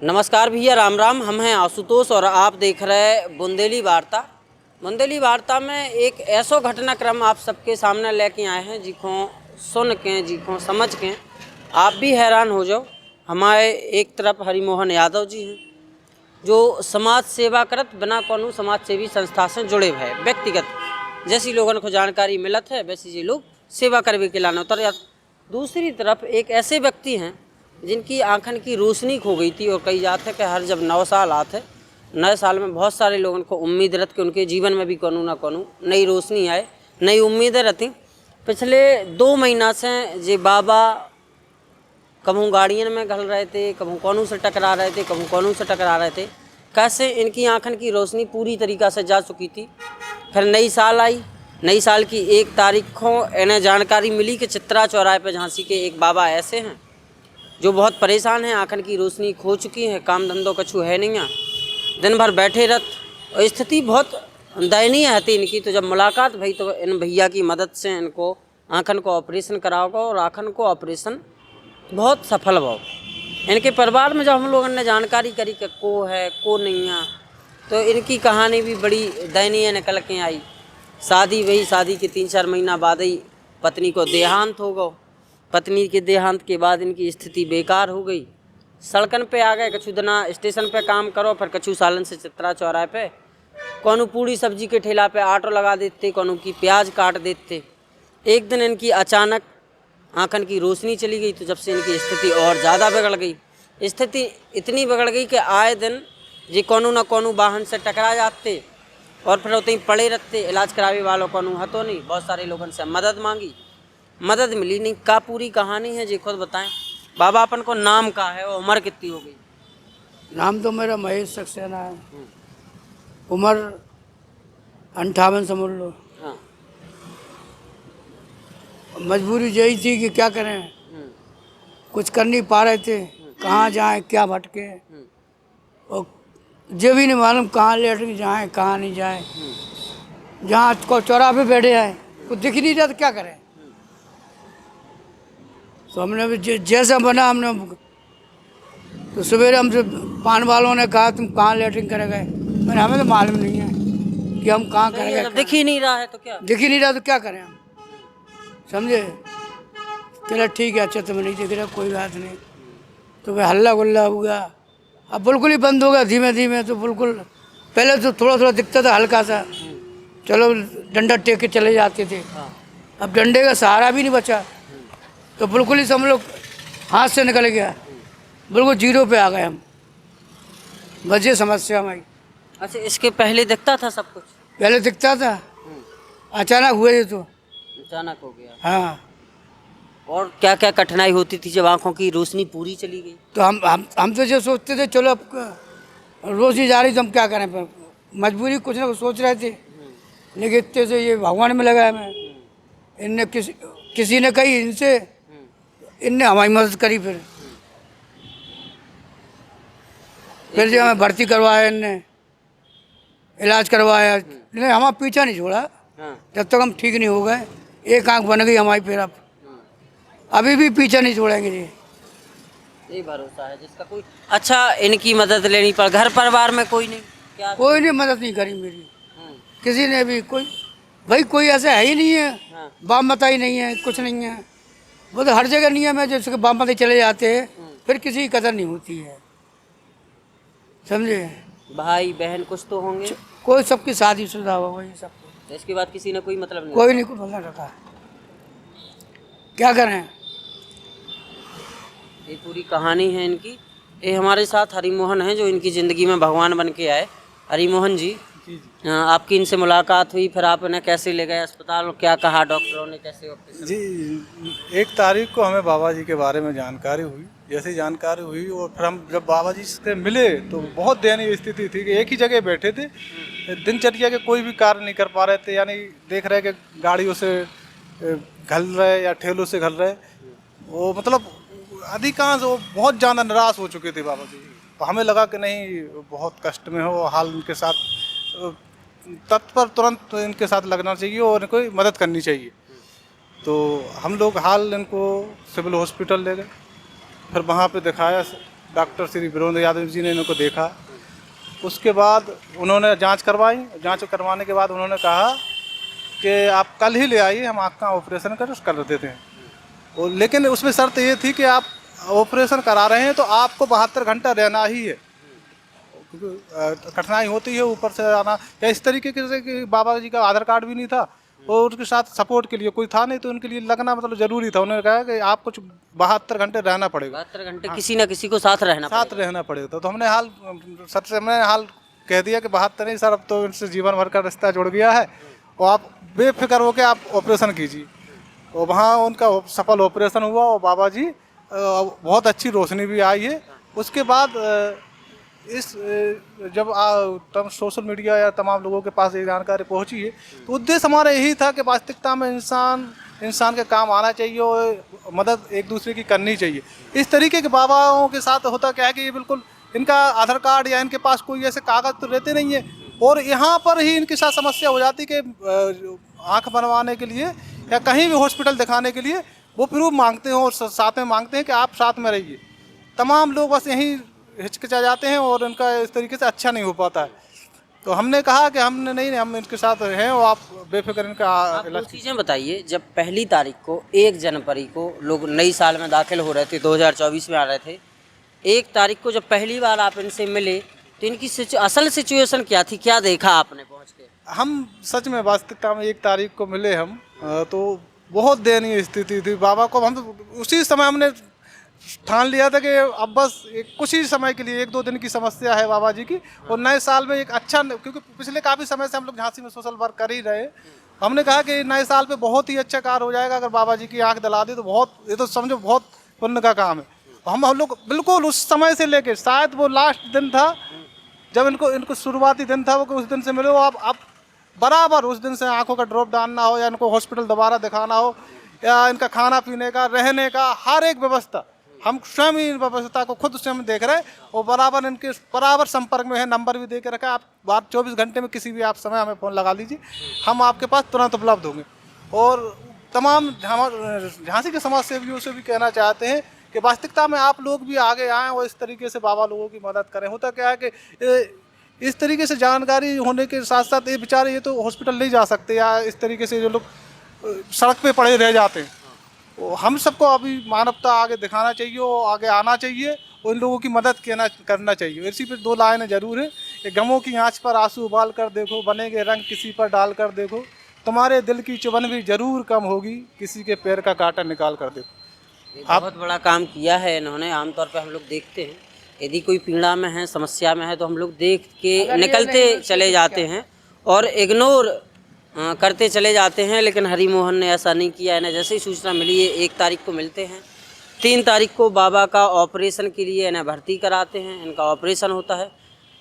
नमस्कार भैया, राम राम। हम हैं आशुतोष और आप देख रहे हैं बुंदेली वार्ता। बुंदेली वार्ता में एक ऐसा घटनाक्रम आप सबके सामने लेके आए हैं जिको सुन के, जिको समझ के आप भी हैरान हो जाओ। हमारे एक तरफ हरिमोहन यादव जी हैं जो समाज सेवा करत बिना कोनो समाज सेवी संस्था से जुड़े हुए व्यक्तिगत जैसी लोगों को जानकारी मिलत है वैसी ये लोग सेवा करवे के लाने उतर। दूसरी तरफ एक ऐसे व्यक्ति हैं जिनकी आँखन की रोशनी खो गई थी और कई जाते कि हर जब 9 साल आते, नए साल में बहुत सारे लोगों को उम्मीद रहती कि उनके जीवन में भी कोनो ना कोनो नई रोशनी आए, नई उम्मीदें रहती। पिछले 2 महीना से ये बाबा कभू गाड़ियों में घल रहे थे, कभू कोनो से टकरा रहे थे, कभू कोनो से टकरा रहे थे। कैसे इनकी आँखन की रोशनी पूरी तरीक़ा से जा चुकी थी। फिर नई साल आई, नई साल की 1 तारीख को इन्हें जानकारी मिली कि चित्रा चौराहे पर झांसी के एक बाबा ऐसे हैं जो बहुत परेशान हैं, आँखन की रोशनी खो चुकी है, काम धंधों कछु है नहीं, दिन भर बैठे रहत और स्थिति बहुत दयनीय है इनकी। तो जब मुलाकात भई तो इन भैया की मदद से इनको आँखन को ऑपरेशन कराओगा और आँखन को ऑपरेशन बहुत सफल हुआ। इनके परिवार में जब हम लोगों ने जानकारी करी कि को है को नहीं है, तो इनकी कहानी भी बड़ी दयनीय निकल के आई। शादी वही, शादी के 3-4 महीना बाद ही पत्नी को देहांत हो गया। पत्नी के देहांत के बाद इनकी स्थिति बेकार हो गई। सड़कन पे आ गए, कछु दिना स्टेशन पे काम करो, फिर कछु सालन से चित्रा चौराहे पे कोनो पूड़ी सब्जी के ठेला पे ऑटो लगा देते, कोनो की प्याज काट देते। एक दिन इनकी अचानक आँखन की रोशनी चली गई, तो जब से इनकी स्थिति और ज़्यादा बिगड़ गई। स्थिति इतनी बिगड़ गई कि आए दिन ये कोनो ना कोनो वाहन से टकरा जाते और फिर उतनी पड़े रहते। इलाज करावे वालों कोनो हतो नहीं। बहुत सारे लोगों से मदद मांगी, मदद मिली नहीं। का पूरी कहानी है जी खुद बताएं। बाबा अपन को नाम का है और उम्र कितनी हो गई? नाम तो मेरा महेश सक्सेना है। उम्र 58 समझ लो। हाँ। मजबूरी यही थी कि क्या करें, कुछ कर नहीं पा रहे थे, कहाँ जाएं क्या भटके, और जो भी नहीं मालूम कहाँ लेटरिन जाएं कहाँ नहीं जाएं। जहाँ को चौराहे पे बैठे आए, कुछ दिख नहीं रहा तो क्या करें। तो हमने भी जैसा बना हमने, तो सवेरे हमसे पान वालों ने कहा तुम कहाँ लेटरिन करे गए। मैंने हमें तो मालूम नहीं है कि हम कहाँ करेंगे। जब दिख ही नहीं रहा है तो क्या? दिख ही नहीं रहा तो क्या करें हम, समझे। चलो ठीक है, अच्छा तुम्हें नहीं दिख रहा कोई बात नहीं। तो भाई हल्ला गुल्ला हुआ, अब बिल्कुल ही बंद हो गया धीमे धीमे। तो बिल्कुल पहले तो थोड़ा थोड़ा दिखता था हल्का सा, चलो डंडा टेक के चले जाते थे। अब डंडे का सहारा भी नहीं बचा, तो बिल्कुल ही सब लोग हाथ से निकल गया, बिल्कुल जीरो पे आ गए हम। बचे समस्या हमारी। अच्छा, इसके पहले दिखता था सब कुछ? पहले दिखता था, अचानक हुए ये तो अचानक हो गया। हाँ। और क्या क्या कठिनाई होती थी जब आंखों की रोशनी पूरी चली गई? तो हम तो जो सोचते थे चलो अब रोशनी जा रही तो हम क्या करें, पर मजबूरी कुछ ना कुछ सोच रहे थे। लेकिन इतने से ये भगवान में लगा है। मैं इनने किसी ने कही इनसे, इनने हमारी मदद करी। फिर जो हमें भर्ती करवाया, इनने इलाज करवाया, इन्हें हमारा पीछा नहीं छोड़ा जब तक हम ठीक नहीं हो गए। एक आंख बन गई हमारी, फिर अब अभी भी पीछा नहीं छोड़ेंगे जी। यही भरोसा है जिसका कोई। अच्छा, इनकी मदद लेनी पर घर परिवार में कोई नहीं? क्या कोई ने मदद नहीं करी मेरी, किसी ने भी। कोई भाई कोई ऐसा है ही नहीं है, बाप मता ही नहीं है, कुछ नहीं है। वो तो हर जगह नियम है, जैसे कि बाप मता चले जाते हैं फिर किसी की कदर नहीं होती है, समझे। भाई बहन कुछ तो होंगे? कोई सबकी शादी शुदा हुआ वही सब। तो इसके बाद किसी ने कोई मतलब नहीं? कोई नहीं, कोई मतलब रखा, क्या करें। ये पूरी कहानी है इनकी। ये हमारे साथ हरिमोहन हैं जो इनकी ज़िंदगी में भगवान बन के आए। हरिमोहन जी, आपकी इनसे मुलाकात हुई, फिर आप इन्हें कैसे ले गए अस्पताल और क्या कहा डॉक्टरों ने, कैसे ऑपरेशन? जी, 1 तारीख को हमें बाबा जी के बारे में जानकारी हुई। जैसे जानकारी हुई और फिर हम जब बाबा जी से मिले तो बहुत दयनीय स्थिति थी कि एक ही जगह बैठे थे, दिनचर्या के कोई भी कार्य नहीं कर पा रहे थे। यानी देख रहे कि गाड़ियों से घल रहे या ठेलों से घल रहे, वो मतलब अधिकांश वो बहुत ज़्यादा निराश हो चुके थे बाबा जी। तो हमें लगा कि नहीं बहुत कष्ट में हो, हाल उनके साथ तत्पर तुरंत इनके साथ लगना चाहिए और इनको मदद करनी चाहिए। तो हम लोग हाल इनको सिविल हॉस्पिटल ले गए, फिर वहाँ पे दिखाया डॉक्टर श्री वीरेंद्र यादव जी ने इनको देखा। उसके बाद उन्होंने जांच करवाई। जांच करवाने के बाद उन्होंने कहा कि आप कल ही ले आइए, हम आँख का ऑपरेशन कर देते हैं। और लेकिन उसमें शर्त ये थी कि आप ऑपरेशन करा रहे हैं तो आपको 72 घंटा रहना ही है, क्योंकि कठिनाई होती है ऊपर से आना। या इस तरीके से कि बाबा जी का आधार कार्ड भी नहीं था और उनके साथ सपोर्ट के लिए कोई था नहीं, तो उनके लिए लगना मतलब ज़रूरी था। उन्होंने कहा कि आपको 72 घंटे रहना पड़ेगा, 72 घंटे किसी न किसी को साथ रहना पड़ेगा। तो हमने हाल कह दिया कि 72 नहीं सर, अब तो इनसे जीवन भर का रिश्ता जुड़ गया है और आप बेफिक्र होकर आप ऑपरेशन कीजिए। और वहाँ उनका सफल ऑपरेशन हुआ और बाबा जी बहुत अच्छी रोशनी भी आई है। उसके बाद जब तब सोशल मीडिया या तमाम लोगों के पास ये जानकारी पहुंची है, तो उद्देश्य हमारा यही था कि वास्तविकता में इंसान के काम आना चाहिए और मदद एक दूसरे की करनी चाहिए। इस तरीके के बाबाओं के साथ होता क्या है कि ये बिल्कुल इनका आधार कार्ड या इनके पास कोई ऐसे कागज तो रहते नहीं है, और यहाँ पर ही इनके साथ समस्या हो जाती कि आँख बनवाने के लिए या कहीं भी हॉस्पिटल दिखाने के लिए वो प्रूफ मांगते हैं और साथ में मांगते हैं कि आप साथ में रहिए। तमाम लोग बस यहीं हिचकिचा जाते हैं और इनका इस तरीके से अच्छा नहीं हो पाता है। तो हमने कहा कि हमने नहीं, हम इनके साथ हैं और आप बेफिक्र इनका इलाज। चीज़ें बताइए, जब 1 तारीख को 1 जनवरी को लोग नई साल में दाखिल हो रहे थे, 2024 में आ रहे थे, 1 तारीख को जब पहली बार आप इनसे मिले तो इनकी असल सिचुएशन क्या थी, क्या देखा आपने पहुँच के? हम सच में वास्तविकता में 1 तारीख को मिले हम, तो बहुत दयनीय स्थिति थी बाबा को। हम तो उसी समय हमने ठान लिया था कि अब बस कुछ ही समय के लिए 1-2 दिन की समस्या है बाबा जी की, और नए साल में एक अच्छा, क्योंकि पिछले काफ़ी समय से हम लोग झांसी में सोशल वर्क कर ही रहे, हमने कहा कि नए साल पे बहुत ही अच्छा कार्य हो जाएगा अगर बाबा जी की आंख दिला दी तो बहुत, ये तो समझो बहुत पुण्य का काम है। हम लोग बिल्कुल उस समय से लेके शायद वो लास्ट दिन था जब इनको शुरुआती दिन था, वो उस दिन से मिले हो आप बराबर उस दिन से आंखों का ड्रॉप डालना हो या इनको हॉस्पिटल दोबारा दिखाना हो या इनका खाना पीने का, रहने का, हर एक व्यवस्था हम स्वयं ही व्यवस्था को खुद स्वयं देख रहे हैं और बराबर इनके बराबर संपर्क में है। नंबर भी दे के रखा है, आप बात 24 घंटे में किसी भी आप समय हमें फ़ोन लगा लीजिए, हम आपके पास तुरंत उपलब्ध होंगे। और तमाम झांसी के समाज सेवियों से भी कहना चाहते हैं कि वास्तविकता में आप लोग भी आगे आएँ और इस तरीके से बाबा लोगों की मदद करें। होता क्या है कि इस तरीके से जानकारी होने के साथ साथ ये बेचारे ये तो हॉस्पिटल नहीं जा सकते, या इस तरीके से जो लोग सड़क पे पड़े रह जाते हैं, हम सबको अभी मानवता आगे दिखाना चाहिए और आगे आना चाहिए और इन लोगों की मदद करना चाहिए। इसी पे 2 लाइनें जरूर है कि गमों की आंच पर आंसू उबाल कर देखो, बनेंगे रंग किसी पर डाल कर देखो, तुम्हारे दिल की चुभन भी जरूर कम होगी, किसी के पैर का कांटा निकाल कर देखो। बहुत बड़ा काम किया है इन्होंने। आमतौर पर हम लोग देखते हैं यदि कोई पीड़ा में है, समस्या में है, तो हम लोग देख के निकलते चले जाते हैं और इग्नोर करते चले जाते हैं, लेकिन हरि मोहन ने ऐसा नहीं किया। इन्हें जैसे ही सूचना मिली है 1 तारीख को मिलते हैं, 3 तारीख को बाबा का ऑपरेशन के लिए इन्हें भर्ती कराते हैं, इनका ऑपरेशन होता है।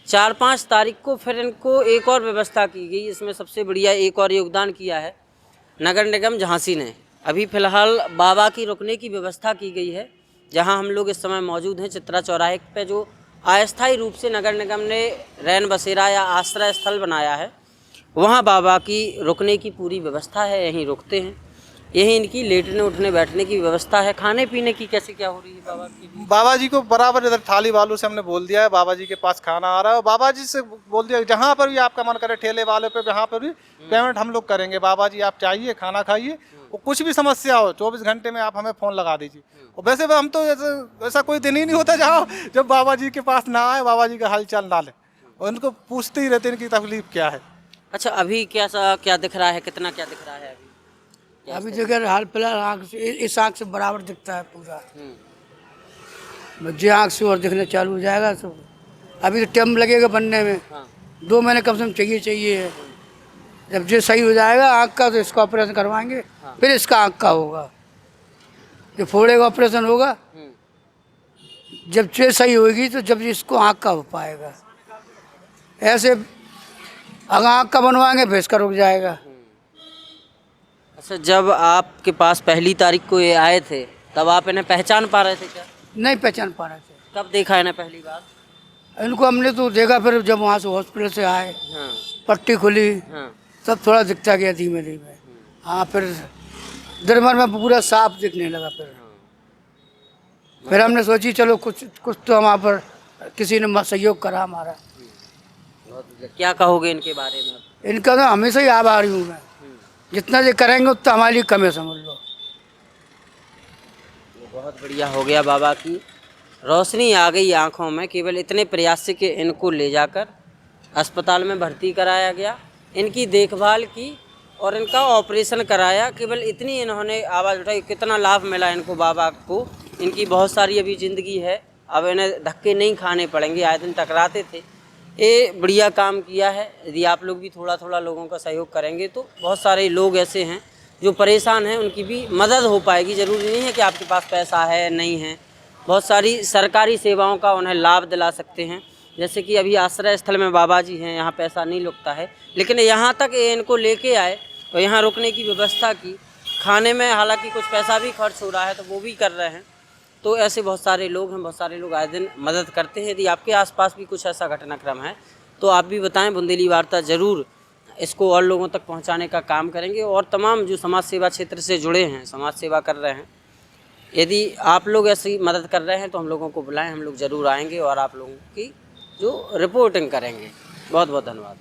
4-5 तारीख को फिर इनको एक और व्यवस्था की गई, इसमें सबसे बढ़िया एक और योगदान किया है नगर निगम झांसी ने। अभी फ़िलहाल बाबा की रुकने की व्यवस्था की गई है, जहां हम लोग इस समय मौजूद हैं चित्रा चौराहे पे, जो अस्थायी रूप से नगर निगम ने रैन बसेरा या आश्रय स्थल बनाया है। वहाँ बाबा की रुकने की पूरी व्यवस्था है, यहीं रुकते हैं, यहीं इनकी लेटने उठने बैठने की व्यवस्था है। खाने पीने की कैसे क्या हो रही है बाबा की? बाबा जी को बराबर इधर थाली वालों से हमने बोल दिया है, बाबा जी के पास खाना आ रहा है। बाबा जी से बोल दिया जहाँ पर भी आपका मन करे, ठेले वाले पे जहाँ पर भी पेमेंट हम लोग करेंगे। बाबा जी आप चाहिए खाना खाइए, और कुछ भी समस्या हो 24 घंटे में आप हमें फ़ोन लगा दीजिए। और वैसे भी हम तो ऐसा कोई दिन ही नहीं होता जहाँ जब बाबा जी के पास ना आए, बाबा जी का हालचाल ना लें, और उनको पूछते ही रहते हैं इनकी तकलीफ क्या है। अच्छा, अभी क्या दिख रहा है, कितना क्या दिख रहा है अभी जगह हाल फिलहाल आँख से इस आँख से बराबर दिखता है पूरा, जो आँख से और दिखने चालू हो जाएगा। तो अभी तो टाइम लगेगा बनने में, 2 महीने कम से कम चाहिए। जब जो सही हो जाएगा आँख का तो इसका ऑपरेशन करवाएंगे, फिर इसका आँख का होगा, जो फोड़े का ऑपरेशन होगा। जब जो सही होगी तो जब इसको आँख का हो पाएगा। ऐसे अगर आँख का बनवाएंगे फिर इसका रुक जाएगा। अच्छा, जब आपके पास 1 तारीख को ये आए थे तब आप इन्हें पहचान पा रहे थे क्या? नहीं पहचान पा रहे थे। कब देखा इन्हें पहली बार? इनको हमने तो देखा फिर जब वहाँ से हॉस्पिटल से आए, हाँ, पट्टी खुली, हाँ, तब थोड़ा दिखता गया धीमे धीमे। हाँ, फिर दिन भर में पूरा साफ दिखने लगा फिर। फिर हमने सोची चलो कुछ कुछ तो हम वहाँ पर किसी ने सहयोग करा हमारा। क्या कहोगे इनके बारे में? इनका तो हमेशा ही आभारी हूँ मैं, जितना ये करेंगे उतना हमारे लिए कम है, समझ लो। बहुत बढ़िया हो गया, बाबा की रोशनी आ गई आंखों में। केवल इतने प्रयास से कि इनको ले जाकर अस्पताल में भर्ती कराया गया, इनकी देखभाल की और इनका ऑपरेशन कराया। केवल इतनी इन्होंने आवाज़ उठाई, कितना लाभ मिला इनको बाबा को। इनकी बहुत सारी अभी ज़िंदगी है, अब इन्हें धक्के नहीं खाने पड़ेंगे। आए दिन टकराते थे, ये बढ़िया काम किया है। यदि आप लोग भी थोड़ा थोड़ा लोगों का सहयोग करेंगे तो बहुत सारे लोग ऐसे हैं जो परेशान हैं, उनकी भी मदद हो पाएगी। ज़रूरी नहीं है कि आपके पास पैसा है, नहीं है। बहुत सारी सरकारी सेवाओं का उन्हें लाभ दिला सकते हैं। जैसे कि अभी आश्रय स्थल में बाबा जी हैं, यहाँ पैसा नहीं लगता है, लेकिन यहाँ तक इनको लेके आए और यहाँ रुकने की व्यवस्था की। खाने में हालांकि कुछ पैसा भी खर्च हो रहा है, तो वो भी कर रहे हैं। तो ऐसे बहुत सारे लोग हैं, बहुत सारे लोग आए दिन मदद करते हैं। यदि आपके आसपास भी कुछ ऐसा घटनाक्रम है तो आप भी बताएं, बुंदेली वार्ता ज़रूर इसको और लोगों तक पहुंचाने का काम करेंगे। और तमाम जो समाज सेवा क्षेत्र से जुड़े हैं, समाज सेवा कर रहे हैं, यदि आप लोग ऐसी मदद कर रहे हैं तो हम लोगों को बुलाएं, हम लोग ज़रूर आएंगे और आप लोगों की जो रिपोर्टिंग करेंगे। बहुत बहुत धन्यवाद।